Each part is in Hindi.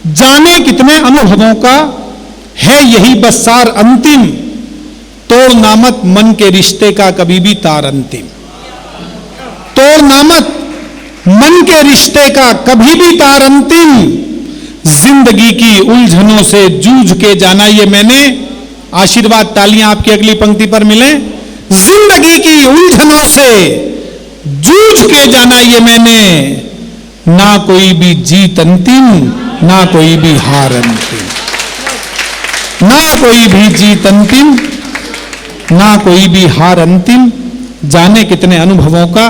जाने कितने अनुभवों का है यही बस सार अंतिम, तोड़ना मत मन के रिश्ते का कभी भी तार अंतिम। तोड़ना मत मन के रिश्ते का कभी भी तार अंतिम, जिंदगी की उलझनों से जूझ के जाना। ये मैंने आशीर्वाद, तालियां आपकी अगली पंक्ति पर मिले। जिंदगी की उलझनों से जूझ के जाना ये मैंने, ना कोई भी जीत अंतिम, ना कोई भी हार अंतिम, ना कोई भी जीत अंतिम, ना कोई भी हार अंतिम। जाने कितने अनुभवों का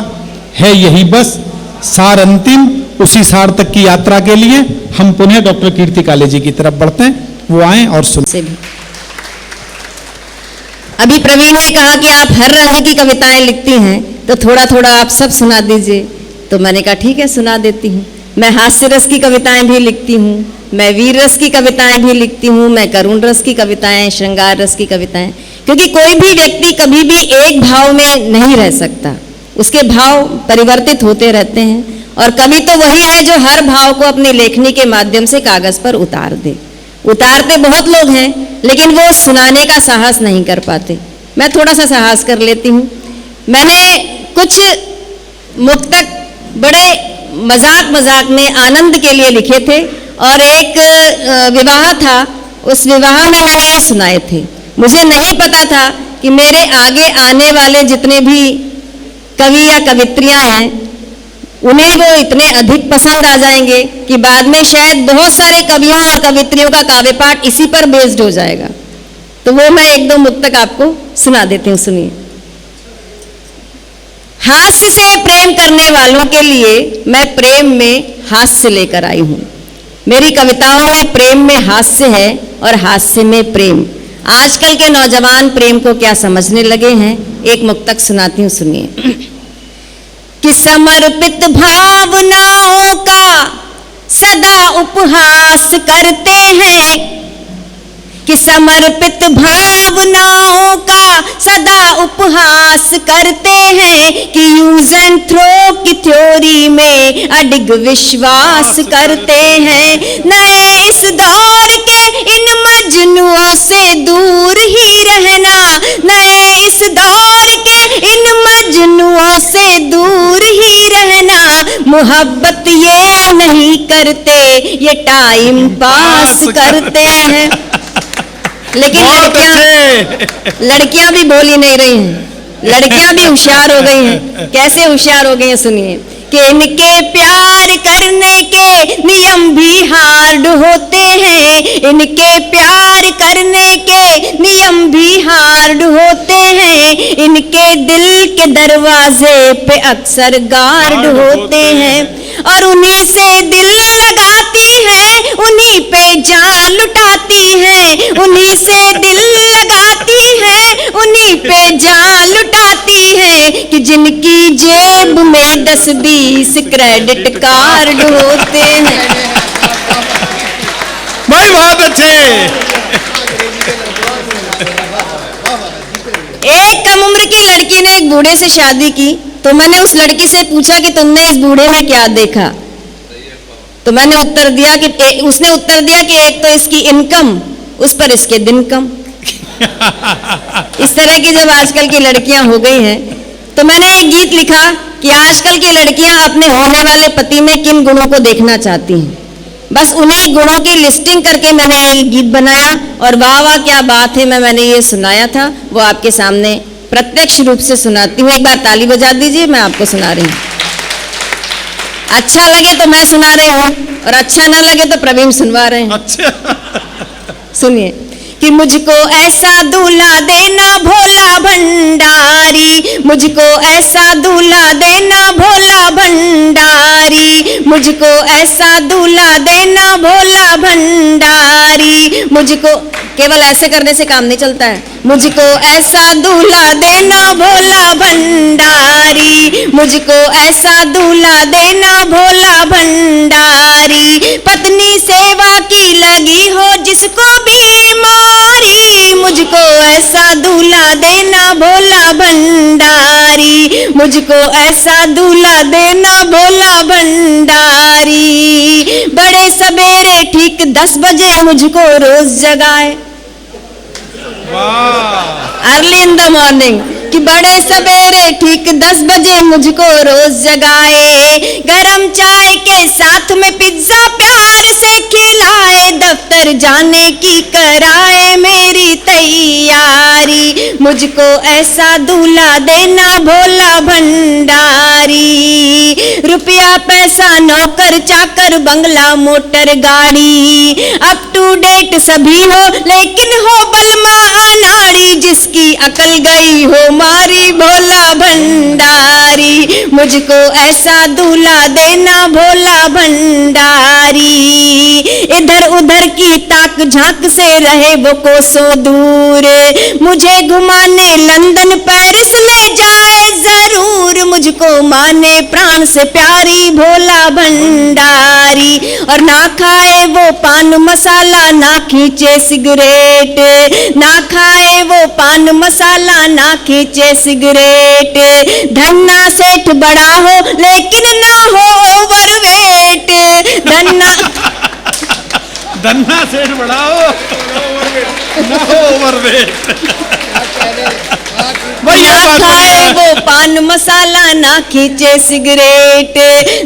है यही बस सार अंतिम। उसी सार तक की यात्रा के लिए हम पुनः डॉक्टर कीर्ति काले जी की तरफ बढ़ते हैं, वो आए और सुने। अभी प्रवीण ने कहा कि आप हर रंग की कविताएं लिखती हैं, तो थोड़ा थोड़ा आप सब सुना दीजिए। तो मैंने कहा ठीक है, सुना देती हूँ। मैं हास्य रस की कविताएं भी लिखती हूँ, मैं वीर रस की कविताएं भी लिखती हूँ, मैं करुण रस की कविताएं, श्रृंगार रस की कविताएं। क्योंकि कोई भी व्यक्ति कभी भी एक भाव में नहीं रह सकता, उसके भाव परिवर्तित होते रहते हैं। और कवि तो वही है जो हर भाव को अपनी लेखनी के माध्यम से कागज पर उतार दे। उतारते बहुत लोग हैं, लेकिन वो सुनाने का साहस नहीं कर पाते। मैं थोड़ा सा साहस कर लेती हूँ। मैंने कुछ मुक्तक बड़े मजाक मजाक में आनंद के लिए लिखे थे, और एक विवाह था, उस विवाह में मैंने ये सुनाए थे। मुझे नहीं पता था कि मेरे आगे आने वाले जितने भी कवि या कवित्रियाँ हैं, उन्हें वो इतने अधिक पसंद आ जाएंगे कि बाद में शायद बहुत सारे कवियों और कवित्रियों का काव्य पाठ इसी पर बेस्ड हो जाएगा। तो वो मैं एक दो मुक्तक आपको सुना देती हूँ, सुनिए। हास्य से प्रेम करने वालों के लिए मैं प्रेम में हास्य लेकर आई हूँ। मेरी कविताओं में प्रेम में हास्य है और हास्य में प्रेम। आजकल के नौजवान प्रेम को क्या समझने लगे हैं। एक मुक्तक सुनाती हूँ, सुनिए। कि समर्पित भावनाओं का सदा उपहास करते हैं, कि समर्पित भावनाओं का सदा उपहास करते हैं, कि यूज एंड थ्रो की थ्योरी में अडिग विश्वास करते हैं। नए इस दौर के इन मजनुओं से दूर ही रहना, नए इस दौर के इन मजनुओं से दूर ही रहना। मोहब्बत ये नहीं करते, ये टाइम पास करते हैं। लेकिन लड़कियां भी बोली नहीं रही हैं, लड़कियां भी होशियार हो गई हैं। कैसे होशियार हो गई हैं, सुनिए। कि इनके प्यार करने के नियम भी हार्ड होते हैं, इनके प्यार करने के नियम भी हार्ड होते हैं। इनके दिल के दरवाजे पे अक्सर गार्ड होते हैं, और उन्हीं से दिल लगाती है, उन्हीं पे जान लुटाती है। उन्हीं से दिल लगाती है, उन्हीं पे जान लुटाती है। कि जिनकी जेब में 10-20 क्रेडिट कार्ड होते हैं। भाई बहुत अच्छे। एक कम उम्र की लड़की ने एक बूढ़े से शादी की, तो मैंने उस लड़की से पूछा कि तुमने इस बूढ़े में क्या देखा। तो मैंने उत्तर दिया कि उसने उत्तर दिया कि एक तो इसकी इनकम, उस पर इसके दिन कम। इस तरह की जब आजकल की लड़कियां हो गई हैं, तो मैंने एक गीत लिखा कि आजकल की लड़कियां अपने होने वाले पति में किन गुणों को देखना चाहती हैं। बस उन्हीं गुणों की लिस्टिंग करके मैंने एक गीत बनाया, और वाह वाह क्या बात है, मैंने ये सुनाया था, वो आपके सामने प्रत्यक्ष रूप से सुनाती हूँ। एक बार ताली बजा दीजिए, मैं आपको सुना रही हूँ। अच्छा लगे तो मैं सुना रही हूँ, और अच्छा ना लगे तो प्रवीण सुनवा रहे हैं। अच्छा सुनिए। कि मुझको ऐसा दूल्हा देना भोला भंडारी, मुझको ऐसा दूल्हा देना भोला भंडारी, मुझको ऐसा दूल्हा देना भोला भंडारी। मुझको केवल ऐसे करने से काम नहीं चलता है। मुझको ऐसा दूल्हा देना भोला भंडारी, मुझको ऐसा दूल्हा देना भोला भंडारी। पत्नी सेवा की लगी हो जिसको बीमारी, मुझको ऐसा दूल्हा देना भोला भंडारी। मुझको ऐसा दूल्हा देना भोला भंडारी। बड़े सवेरे ठीक 10 बजे मुझको रोज जगाए, अर्ली इन द मॉर्निंग, कि बड़े सवेरे ठीक 10 बजे मुझको रोज जगाए। गरम चाय के साथ में पिज्जा प्यार से खिलाए, दफ्तर जाने की कराए मेरी तैयारी। मुझको ऐसा दूल्हा देना भोला भंडारी। रुपया पैसा नौकर चाकर बंगला मोटर गाड़ी, अप टू डेट सभी हो लेकिन हो बलमा अनाड़ी, जिसकी अकल गई हो मारी भोला भंडारी। मुझको ऐसा दूल्हा देना भोला भंडारी। इधर उधर की ताक झांक से रहे वो कोसों दूर, मुझे घुमाने लंदन पेरिस ले जाए जरूर। मुझको माने प्राण से प्यारी भोला भंडारी। और ना खाए वो पान मसाला ना खींचे सिगरेट, ना खाए वो पान मसाला ना खींचे सिगरेट। धन्ना सेठ बड़ा हो लेकिन ना हो ओवरवेट, धन्ना सेठ बड़ा हो ना हो ओवरवेट। ना खाए वो पान मसाला ना खींचे सिगरेट।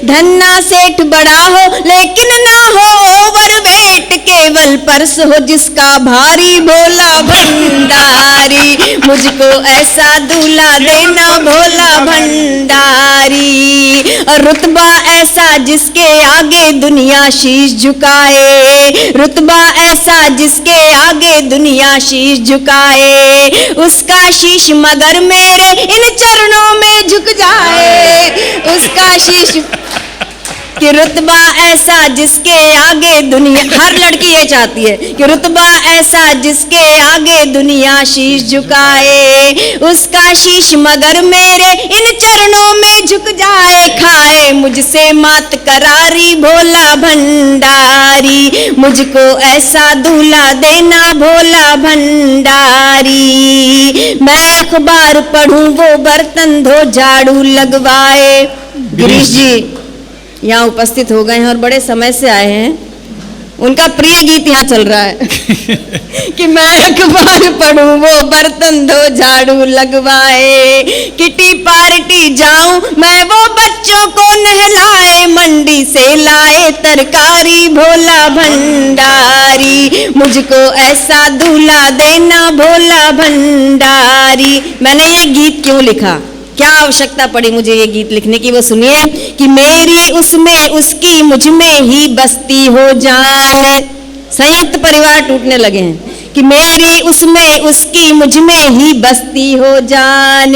धन्ना सेठ बड़ा हो लेकिन ना हो ओवरवेट, केवल पर्स हो जिसका भारी भोला भंडारी। मुझको ऐसा दूल्हा देना भोला भंडारी। और रुतबा ऐसा जिसके आगे दुनिया शीश झुकाए, रुतबा ऐसा जिसके आगे दुनिया शीश झुकाए। उसका शीश मगर मेरे इन चरणों में झुक जाए, उसका शीश कि रुतबा ऐसा जिसके आगे दुनिया, हर लड़की ये चाहती है कि रुतबा ऐसा जिसके आगे दुनिया शीश झुकाए। उसका शीश मगर मेरे इन चरणों में झुक जाए, खाए मुझसे मात करारी भोला भंडारी। मुझको ऐसा दूल्हा देना भोला भंडारी। मैं अखबार पढ़ूं वो बर्तन धो झाड़ू लगवाए। गिरीश जी यहाँ उपस्थित हो गए हैं और बड़े समय से आए हैं, उनका प्रिय गीत यहाँ चल रहा है कि मैं अखबार पढ़ूं वो बर्तन धो झाड़ू लगवाए। किटी पार्टी जाऊं मैं वो बच्चों को नहलाए, मंडी से लाए तरकारी भोला भंडारी। मुझको ऐसा दूल्हा देना भोला भंडारी। मैंने ये गीत क्यों लिखा, क्या आवश्यकता पड़ी मुझे ये गीत लिखने की, वो सुनिए। कि मेरी उसमें उसकी मुझ में ही बस्ती हो जाए, संयुक्त परिवार टूटने लगे हैं। कि मेरी उसमें उसकी मुझ में ही बस्ती हो जान,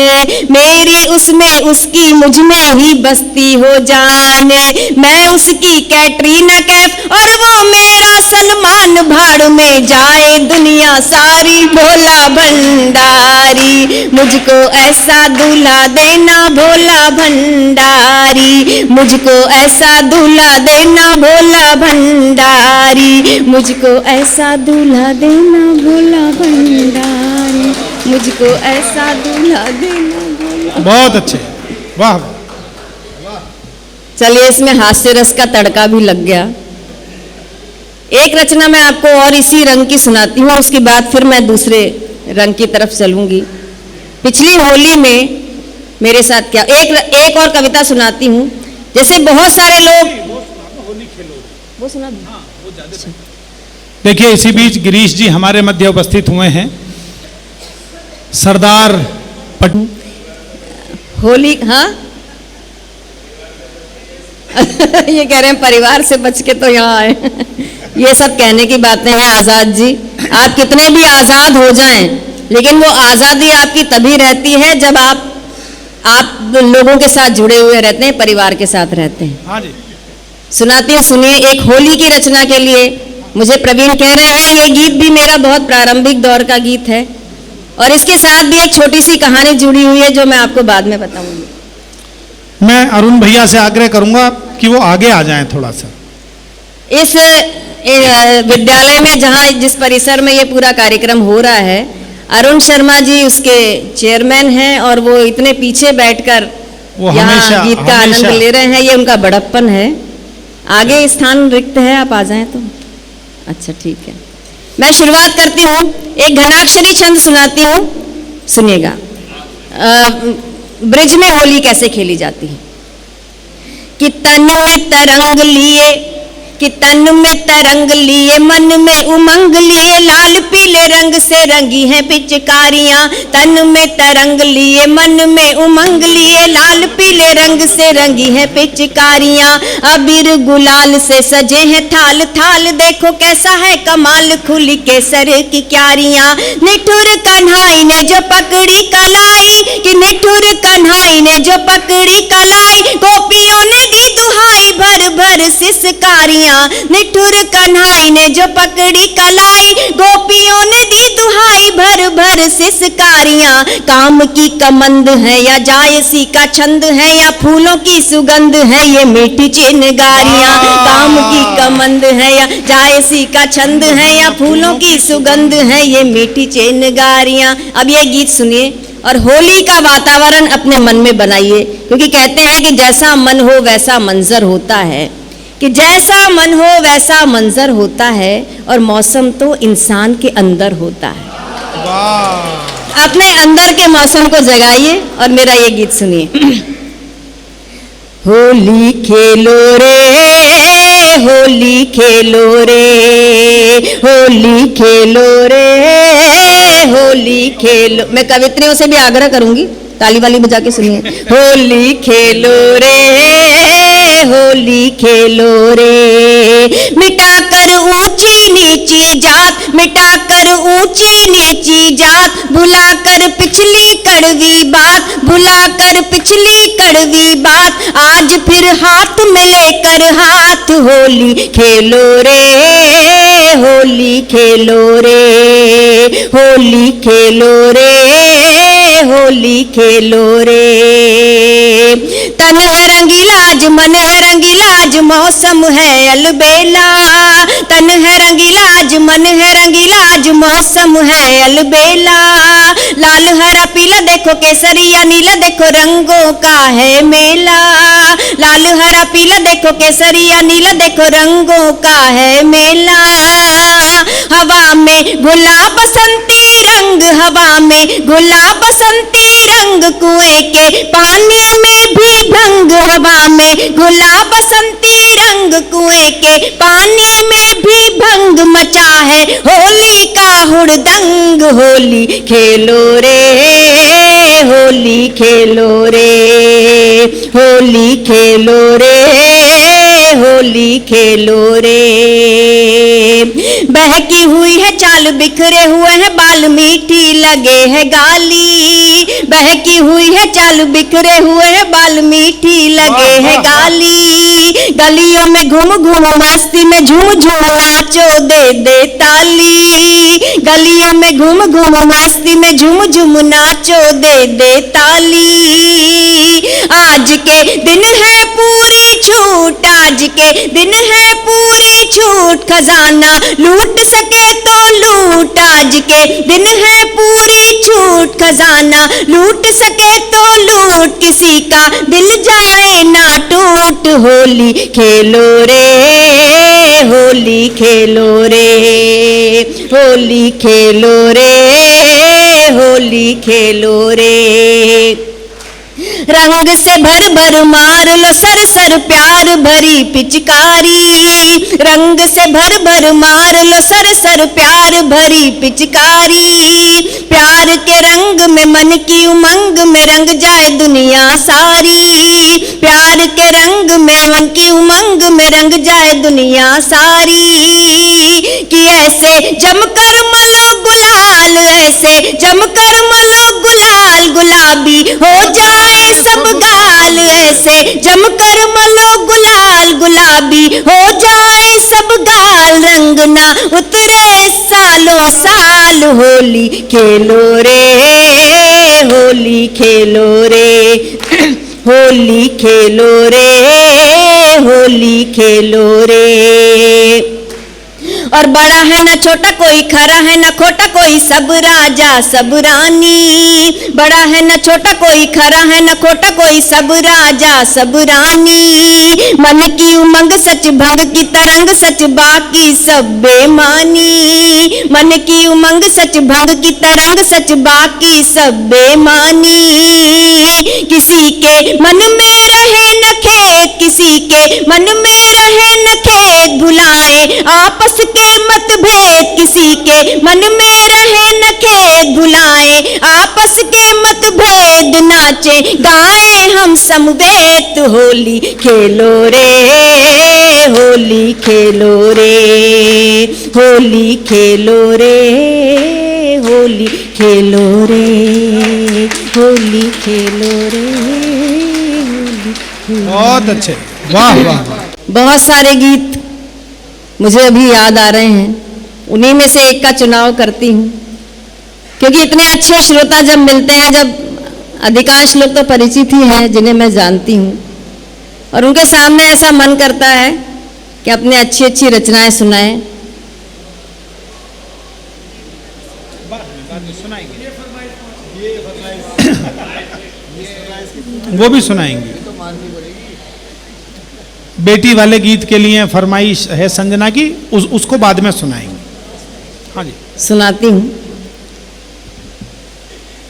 मेरी उसमें उसकी मुझ में ही बस्ती हो जान। मैं उसकी कैटरीना कैफ और वो मेरा सलमान, भाड़ में जाए दुनिया सारी भोला भंडारी। मुझको ऐसा दूल्हा देना भोला भंडारी। मुझको ऐसा दूल्हा देना भोला भंडारी। मुझको ऐसा दूल्हा देना भोला भंडारी। मुझको ऐसा दूल्हा देना भोला। बहुत अच्छे, वाह। चलिए इसमें हास्य रस का तड़का भी लग गया। एक रचना मैं आपको और इसी रंग की सुनाती हूँ, उसके बाद फिर मैं दूसरे रंग की तरफ चलूंगी। पिछली होली में मेरे साथ क्या, एक और कविता सुनाती हूँ। जैसे बहुत सारे लोग वो सुना देखिए, इसी बीच गिरीश जी हमारे मध्य उपस्थित हुए हैं। सरदार होली, हाँ ये कह रहे हैं परिवार से बच के तो यहाँ आए ये सब कहने की बातें हैं आजाद जी। आप कितने भी आजाद हो जाएं, लेकिन वो आजादी आपकी तभी रहती है जब आप लोगों के साथ जुड़े हुए रहते हैं, परिवार के साथ रहते हैं। हाँ जी, सुनाती हूँ, सुनिए। एक होली की रचना के लिए मुझे प्रवीण कह रहे हैं ये गीत भी मेरा बहुत प्रारंभिक दौर का गीत है, और इसके साथ भी एक छोटी सी कहानी जुड़ी हुई है जो मैं आपको बाद में बताऊंगी। मैं अरुण भैया से आग्रह करूंगा कि वो आगे आ जाएं थोड़ा सा। इस विद्यालय में, जहाँ जिस परिसर में ये पूरा कार्यक्रम हो रहा है, अरुण शर्मा जी उसके चेयरमैन हैं और वो इतने पीछे बैठकर वो यहाँ गीत का आनंद हमेशा ले रहे हैं, ये उनका बड़प्पन है। आगे स्थान रिक्त है, आप आ जाएं तो अच्छा ठीक है। मैं शुरुआत करती हूँ, एक घनाक्षरी छंद सुनाती हूँ, सुनिएगा। ब्रिज में होली कैसे खेली जाती है कि तन में तरंग लिए, कि तन में तरंग लिए, मन में उमंग लिए, लाल पीले रंग से रंगी हैं पिचकारियां। तन में तरंग लिए, मन में उमंग लिए, लाल पीले रंग से रंगी हैं पिचकारियां। अबीर गुलाल से सजे हैं थाल थाल, देखो कैसा है कमाल, खुली केसर की क्यारियां। निठुर कन्हाई ने जो पकड़ी कलाई, कि निठुर कन्हाई ने जो पकड़ी कलाई, गोपियों ने दी दुहाई भर भर सिसकारियां। निठुर कन्हाई ने जो पकड़ी कलाई, गोपियों ने दी दुहाई भर भर सिसकारियां। काम की कमंद है या जायसी का छंद है, या फूलों की सुगंध है ये मीठी चिनगारियां। काम की कमंद है या जायसी का छंद है, या फूलों की सुगंध है ये मीठी चिनगारियां। अब ये गीत सुनिए और होली का वातावरण अपने मन में बनाइए, क्योंकि कहते हैं कि जैसा मन हो वैसा मंजर होता है, कि जैसा मन हो वैसा मंजर होता है, और मौसम तो इंसान के अंदर होता है। अपने अंदर के मौसम को जगाइए और मेरा ये गीत सुनिए। होली खेलो रे, होली खेलो रे, होली खेलो रे, होली खेलो। मैं कवित्रियों से भी आग्रह करूंगी, ताली वाली बजा के सुनिए। होली खेलो रे, होली खेलो रे, मिटाकर ऊंची नीची जात, मिटाकर ऊंची नीची जात, भुलाकर पिछली कड़वी बात, भुलाकर पिछली कड़वी बात, आज फिर हाथ में लेकर हाथ, होली खेलो रे, होली खेलो रे, होली खेलो रे, होली खेलो रे। तन है रंगीला आज मन है रंगीला, आज मौसम है अलबेला। तन है रंगीला आज मन है रंगीला, आज मौसम है अलबेला। लाल हरा पीला देखो केसरिया नीला, देखो रंगों का है मेला। लाल हरा पीला देखो केसरिया नीला, देखो रंगों का है मेला। हवा में घुला बसंती रंग, हवा में घुला बसंती रंग, कुएं के पानी में भी भंग। हवा में घुला बसंती रंग, कुएं के पानी में भी भंग, मचा है होली का हुड़दंग। होली खेलो रे, होली खेलो रे, होली खेलो रे, होली खेलो रे। बहकी हुई है चाल बिखरे हुए हैं बाल, मीठी लगे है गाली। बहकी हुई है चाल बिखरे हुए हैं बाल, मीठी लगे है गाली। गलियों में घूम घूम मस्ती में झूम झूम नाचो दे दे ताली। गलियों में घूम घूम मस्ती में झूम झूम नाचो दे दे ताली। आज के दिन है पूरी छूट, आज के दिन है पूरी छूट, खजाना लूट सके तो लूट। आज के दिन है पूरी छूट, खजाना लूट सके तो लूट, किसी का दिल जाए ना टूट। होली खेलो रे, होली खेलो रे, होली खेलो रे, होली खेलो रे। रंग से भर भर मार लो सर सर प्यार भरी पिचकारी। रंग से भर भर मार लो सर सर प्यार भरी पिचकारी। प्यार के रंग में मन की उमंग में रंग जाए दुनिया सारी। प्यार के रंग में मन की उमंग में रंग जाए दुनिया सारी। कि ऐसे जमकर मलो गुलाल, ऐसे जमकर मलो गुलाल, गुलाबी हो जाए सब गाल। ऐसे जमकर मलो गुलाल, गुलाबी हो जाए सब गाल। रंग ना उतरे सालों साल। होली खेलो रे, होली खेलो रे, होली खेलो रे, होली खेलो रे। और बड़ा है न छोटा कोई, खरा है न खोटा कोई, सब राजा सब रानी। बड़ा है न छोटा कोई, खरा है न खोटा कोई, सब राजा सब रानी। मन की उमंग सच, भंग की तरंग सच, बाकी सब बेमानी। मन की उमंग सच, भंग की तरंग सच, बाकी सब बेमानी। किसी के मन में रहे न खेत, किसी के मन में रहे न खेत, भुलाए आपस के मतभेद। किसी के मन में रहे न खेत, भुलाए आपस के मतभेद। नाचे गाए हम समवेत, होली खेलो रे, होली खेलो रे, होली खेलो रे, होली खेलो रे, होली खेलो रे, होली। बहुत अच्छे, वाह वाह वाह। बहुत सारे गीत मुझे अभी याद आ रहे हैं, उन्हीं में से एक का चुनाव करती हूँ, क्योंकि इतने अच्छे श्रोता जब मिलते हैं, जब अधिकांश लोग तो परिचित ही हैं जिन्हें मैं जानती हूँ, और उनके सामने ऐसा मन करता है कि अपने अच्छी अच्छी रचनाएं सुनाएं। वो भी सुनाएंगे। बेटी वाले गीत के लिए फरमाइश है संजना की, उसको बाद में सुनाएंगे। हाँ जी, सुनाती हूँ।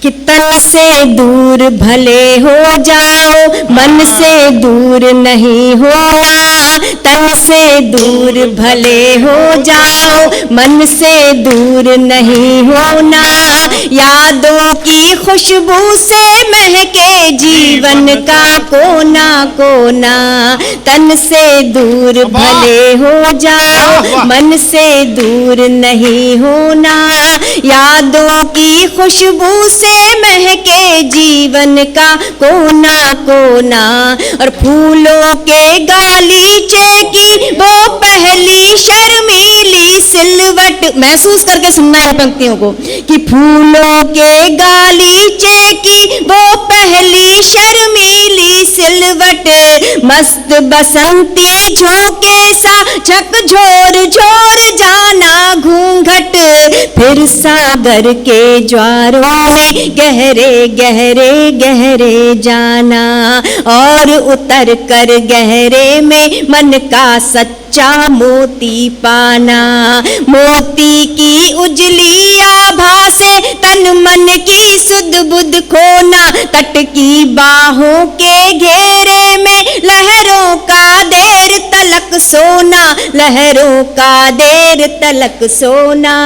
कि तन से दूर भले हो जाओ, मन से दूर नहीं होना। तन से दूर भले हो जाओ, मन से दूर नहीं होना। यादों की खुशबू से महके जीवन का कोना कोना। तन से दूर भले हो जाओ, मन से दूर नहीं होना। यादों की खुशबू से महके जीवन का कोना कोना। और फूलों के गालीचे की वो पहली शर्मीली सिलवट, महसूस करके सुनना है पंक्तियों को, कि फूलों के गालीचे की वो पहली शर्मीली सिलवट। मस्त बसंती झोंके सा झकझोर झोर जाना घूंघट। फिर सागर के ज्वारों में गहरे गहरे गहरे जाना, और उतर कर गहरे में मन का सच्चा मोती पाना। मोती की उजली आभा से तन मन की सुध बुध खोना। तट की बाहों के घेरे में लहरों का देर तलक सोना। लहरों का देर तलक सोना।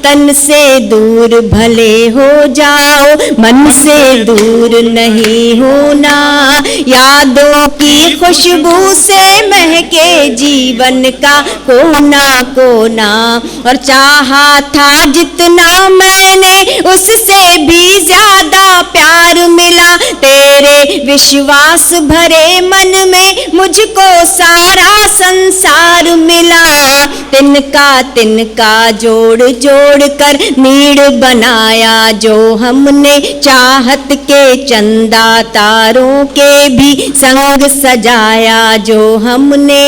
तन से दूर भले हो जाओ, मन से दूर नहीं होना। यादों की खुशबू से महके जीवन का कोना कोना। और चाहा था जितना मैंने, उससे भी ज्यादा प्यार मिला। तेरे विश्वास भरे मन में मुझको सारा संसार मिला। तिनका तिनका जोड़ जोड़ कर नीड़ बनाया जो हमने। चाहत के चंदा तारों के भी संग सजाया जो हमने।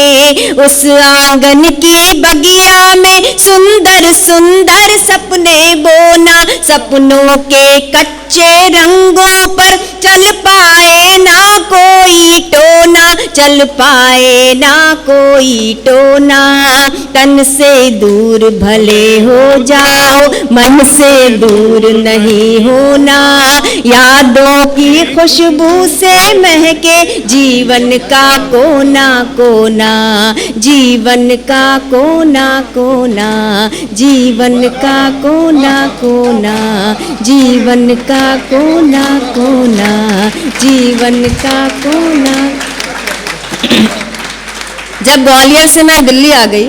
उस आंगन की बगिया में सुंदर सुंदर सपने बोना। सपनों के कच्चे रंगों पर चल पाए ना कोई टोना। चल पाए ना कोई टोना। तन से दूर भले हो जाओ, मन से दूर नहीं होना। यादों की खुशबू से महके जीवन का कोना कोना। जीवन का कोना कोना। जीवन का कोना कोना। जीवन का कोना कोना। जीवन का कोना। जब ग्वालियर से मैं दिल्ली आ गई,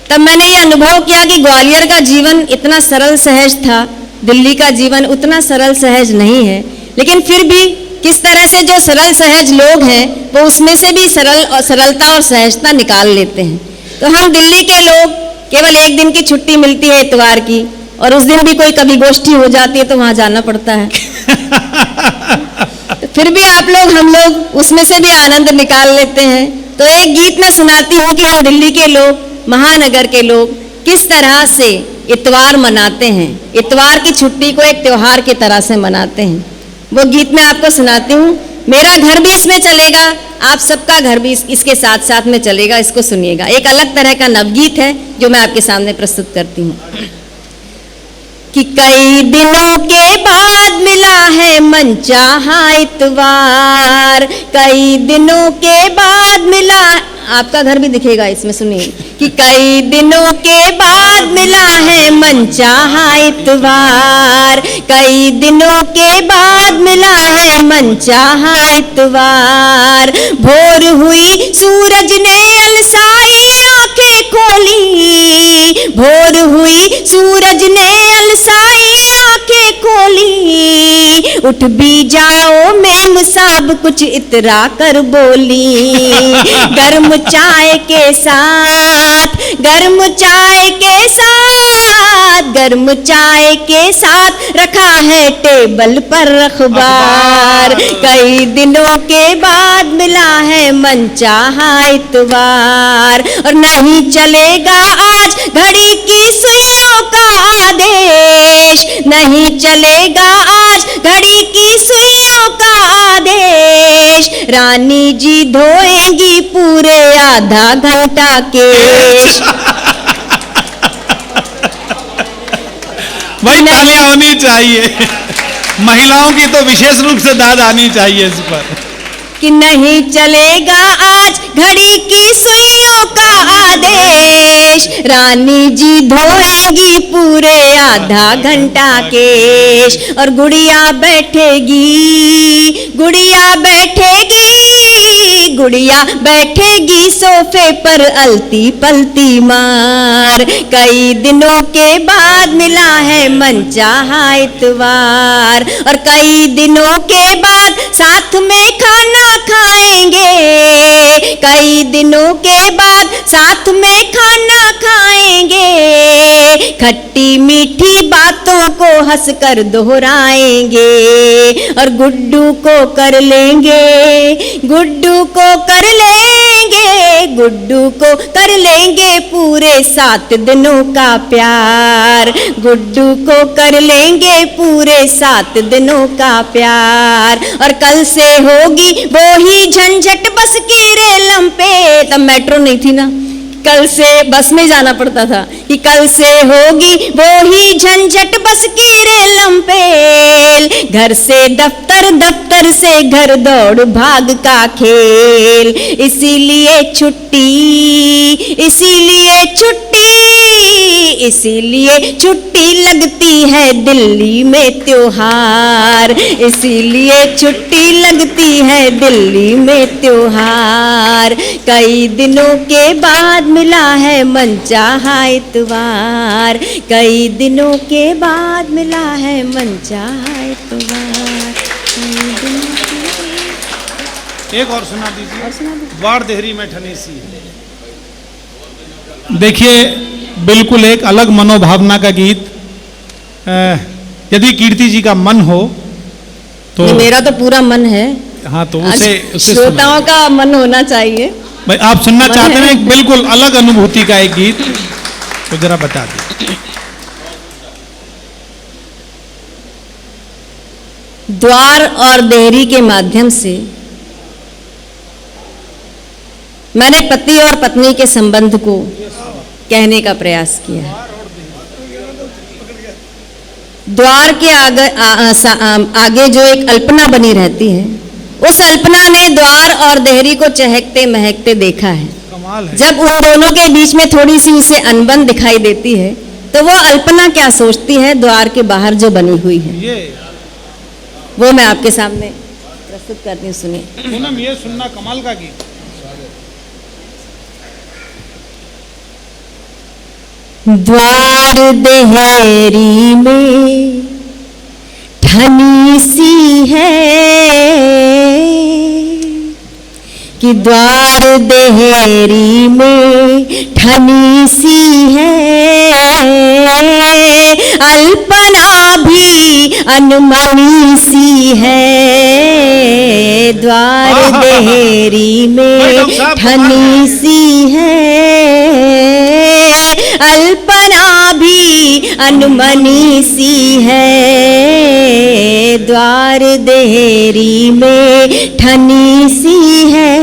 तब मैंने ये अनुभव किया कि ग्वालियर का जीवन इतना सरल सहज था, दिल्ली का जीवन उतना सरल सहज नहीं है। लेकिन फिर भी किस तरह से जो सरल सहज लोग हैं वो उसमें से भी सरलता और सहजता निकाल लेते हैं। तो हम दिल्ली के लोग केवल एक दिन की छुट्टी मिलती है इतवार की, और उस दिन भी कोई कभी गोष्ठी हो जाती है तो वहाँ जाना पड़ता है। तो फिर भी आप लोग हम लोग उसमें से भी आनंद निकाल लेते हैं। तो एक गीत मैं सुनाती हूँ कि हम दिल्ली के लोग महानगर के लोग किस तरह से इतवार मनाते हैं, इतवार की छुट्टी को एक त्योहार की तरह से मनाते हैं, वो गीत मैं आपको सुनाती हूँ। मेरा घर भी इसमें चलेगा, आप सबका घर भी इसके साथ साथ में चलेगा। इसको सुनिएगा, एक अलग तरह का नवगीत है जो मैं आपके सामने प्रस्तुत करती हूँ। कि कई दिनों के बाद मिला है मनचाहा इतवार, कई दिनों के बाद मिला, आपका घर भी दिखेगा इसमें, सुनिए। कि कई दिनों के बाद मिला है मनचाहा इतवार, कई दिनों के बाद मिला है मनचाहा इतवार। भोर हुई सूरज ने अलसाई आंखें खोली, भोर हुई सूरज ने अलसाई आंखें खोली। उठ भी जाओ मेम साहब कुछ इतरा कर बोली, गर्म चाय के साथ, गर्म चाय के साथ, गर्म चाय के साथ रखा है टेबल पर अखबार। कई दिनों के बाद मिला है मनचाहा इतवार। और नहीं चलेगा आज घड़ी की सुइयों का आदेश, नहीं चलेगा आज घड़ी की सुइयों का आदेश। रानी जी धोएंगी पूरे आधा घंटा केश। भाई तालियां होनी चाहिए, महिलाओं की तो विशेष रूप से दाद आनी चाहिए इस पर। कि नहीं चलेगा आज घड़ी की सुइयों का आदेश, रानी जी धोएंगी पूरे आधा घंटा केश। और गुड़िया बैठेगी, गुड़िया बैठेगी, गुड़िया बैठेगी सोफे पर अलती पलती मार। कई दिनों के बाद मिला है मनचाहा इतवार। और कई दिनों के बाद साथ में खाना खाएंगे, कई दिनों के बाद साथ में खाना खाएंगे। खट्टी मीठी बातों को हंसकर दोहराएंगे। और गुड्डू को कर लेंगे, गुड्डू को कर लेंगे, गुड्डू को कर लेंगे पूरे 7 दिनों का प्यार। गुड्डू को कर लेंगे पूरे 7 दिनों का प्यार। और कल से होगी वो ही झंझट बस की रेलम पे, तब मेट्रो नहीं थी ना, कल से बस में जाना पड़ता था। कि कल से होगी वो ही झंझट बस की रेलम पे, घर से दफ्तर, दफ्तर से घर दौड़ भाग का खेल। इसीलिए छुट्टी, इसीलिए छुट्टी, इसीलिए छुट्टी लगती है दिल्ली में त्योहार। इसीलिए छुट्टी लगती है दिल्ली में त्योहार। कई दिनों के बाद मिला है मनचाहा इतवार, कई दिनों के बाद मिला है मनचाहा इतवार। एक और सुना दीजिए, वार देहरी में ठनी सी। देखिए बिल्कुल एक अलग मनोभावना का गीत। यदि कीर्ति जी का मन हो तो मेरा तो पूरा मन है। हाँ तो उसे श्रोताओं का मन होना चाहिए। भाई आप सुनना चाहते हैं एक बिल्कुल अलग अनुभूति का एक गीत, तो जरा बता दीजिए। द्वार और देहरी के माध्यम से मैंने पति और पत्नी के संबंध को कहने का प्रयास किया है। द्वार के आगे जो एक अल्पना बनी रहती है, उस अल्पना ने द्वार और देहरी को चहकते महकते देखा है। कमाल है। जब उन दोनों के बीच में थोड़ी सी उसे अनबन दिखाई देती है, तो वो अल्पना क्या सोचती है द्वार के बाहर जो बनी हुई है, वो मैं आपके सामने प्रस्तुत करती हूँ। सुनिए। पूनम ये सुनना, कमाल का गीत। द्वार देहरी में ठनी सी है, कि द्वार देहरी में ठनी सी है। अल्पना भी अनमनी सी है, द्वार देहरी में ठनी सी है। अल्पना भी अनमनी सी है, द्वार देहरी में ठनी सी है।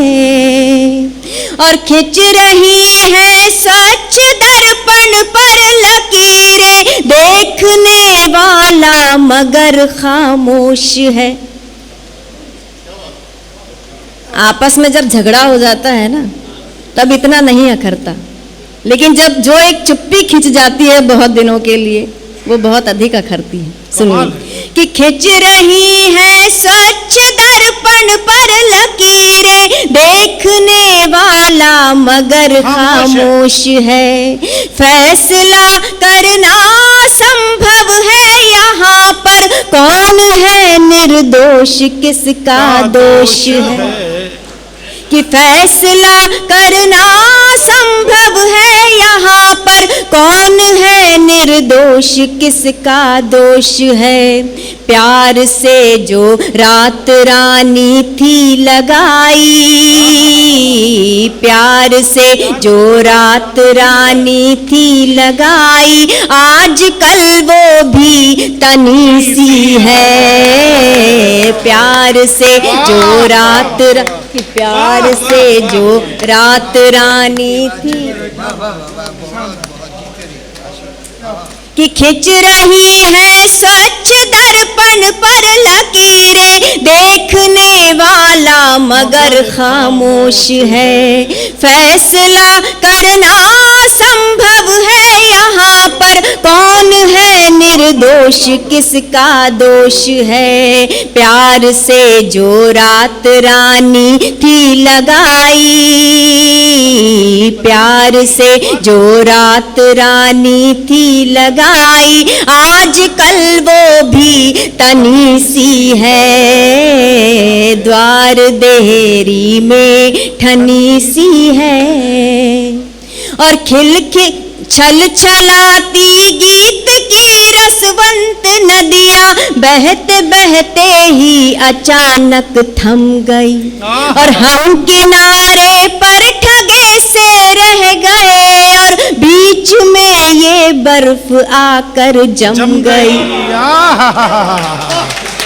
और खिंच रही है सच दर्पण पर लकीरें, देखने वाला मगर खामोश है। आपस में जब झगड़ा हो जाता है ना, तब इतना नहीं अखरता, लेकिन जब जो एक चुप्पी खिंच जाती है बहुत दिनों के लिए, वो बहुत अधिक अखरती है। सुनिए कि खिंच रही है सच दर्पण पर लकीरें, देखने वाला मगर खामोश है। फैसला करना संभव है यहाँ पर, कौन है निर्दोष किसका दोष है। कि फैसला करना संभव है यहाँ पर, कौन है निर्दोष किसका दोष है। प्यार से जो रात रानी थी लगाई, प्यार से जो रात रानी थी लगाई, आज कल वो भी तनी सी है। प्यार से जो रात प्यार से जो रात रानी थी कि खिंच रही है सच दर्पण पर लकीरें, देखने वाला मगर खामोश है। फैसला करना संभव है यहाँ पर, कौन है निर्दोष किसका दोष है। प्यार से जो रात रानी थी लगाई, प्यार से जो रात रानी थी लगाई, आज कल वो भी तनी सी है। द्वार देहरी में ठनी सी है। और खिल खिल छल छलाती गीत की रसवंत नदियाँ, बहते बहते ही अचानक थम गई। और हम किनारे पर ठगे से रह गए, और बीच में ये बर्फ आकर जम गई।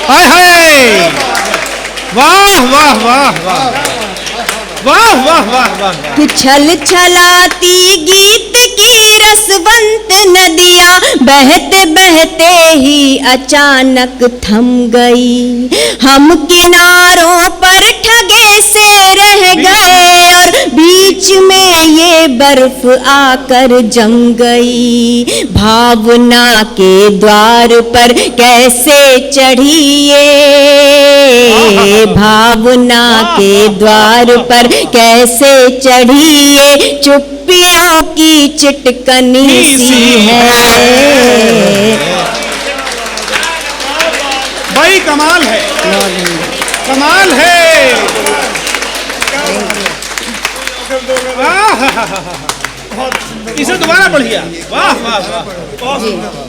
हाय हाय, वाह वाह वाह वाह वाह वाह वाह वाह। कि छल छलाती गीत की रसवंत नदियाँ, बहते बहते ही अचानक थम गई। हम किनारों पर ठगे से रह गए, और बीच में ये बर्फ आकर जम गई। भावना के द्वार पर कैसे चढ़िए, भावना के द्वार पर कैसे चढ़िए, चुप्पियों की चिटकनी सी है। भाई कमाल है, कमाल है। इसे दोबारा पढ़िए। वाह वाह वाह।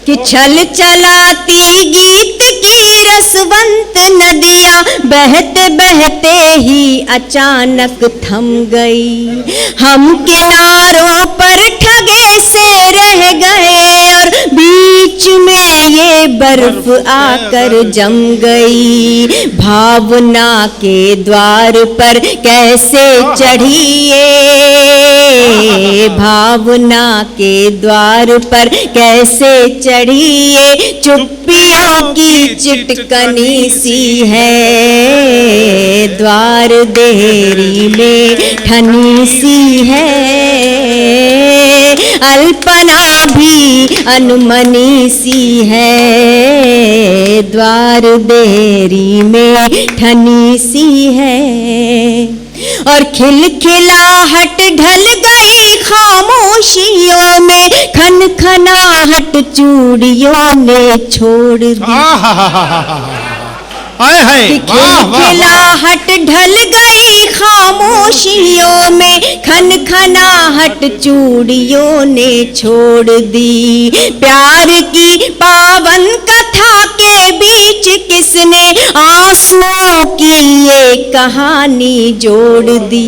कि छल चलाती गीत की रसवंत नदियाँ, बहते बहते ही अचानक थम गई। हम किनारों पर ठगे से रह गए, और बीच में ये बर्फ आकर जम गई। भावना के द्वार पर कैसे चढ़िए, भावना के द्वार पर कैसे चढ़िए, चुप्पियों की चिटकनी सी है। द्वार देहरी में ठनी सी है, अल्पना भी अनमनी सी है। द्वार देहरी में ठनी सी है। और खिलखिलाहट ढल गई खामोशियों में, खनखनाहट चूड़ियों ने छोड़ दी। खिलखिलाहट ढल गई खामोशियों में, खनखनाहट चूड़ियों ने छोड़ दी। प्यार की पावन कथा के बीच किसने आंसुओं की ये कहानी जोड़ दी।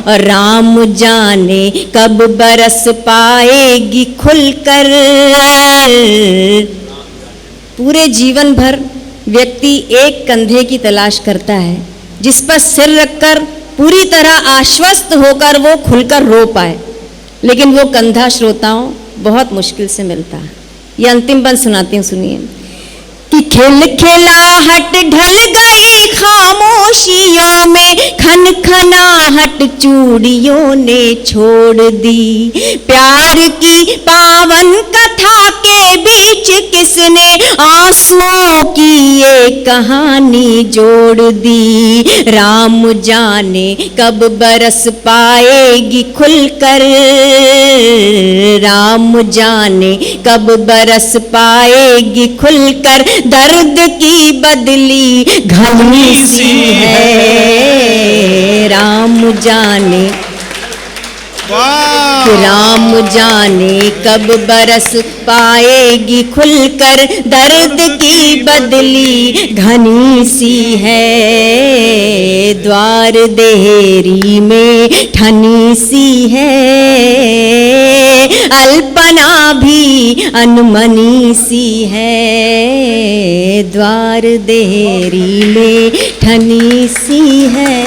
और राम जाने कब बरस पाएगी खुलकर। पूरे जीवन भर व्यक्ति एक कंधे की तलाश करता है जिस पर सिर रखकर पूरी तरह आश्वस्त होकर वो खुलकर रो पाए, लेकिन वो कंधा श्रोताओं बहुत मुश्किल से मिलता है। ये अंतिम बंद सुनाती हूँ, सुनिए। कि खिल खिलाहट ढल गई खामोशियों में, खन खनाहट चूड़ियों ने छोड़ दी। प्यार की पावन कथा के बीच किसने आंसुओं की ये कहानी जोड़ दी। राम जाने कब बरस पाएगी खुलकर, राम जाने कब बरस पाएगी खुलकर। दर्द की बदली घनी सी है, राम जाने कि राम जाने कब बरस पाएगी खुलकर। दर्द की बदली घनी सी है, द्वार देहरी में ठनी सी है। अल्पना भी अनमनी सी है, द्वार देहरी में ठनी सी है।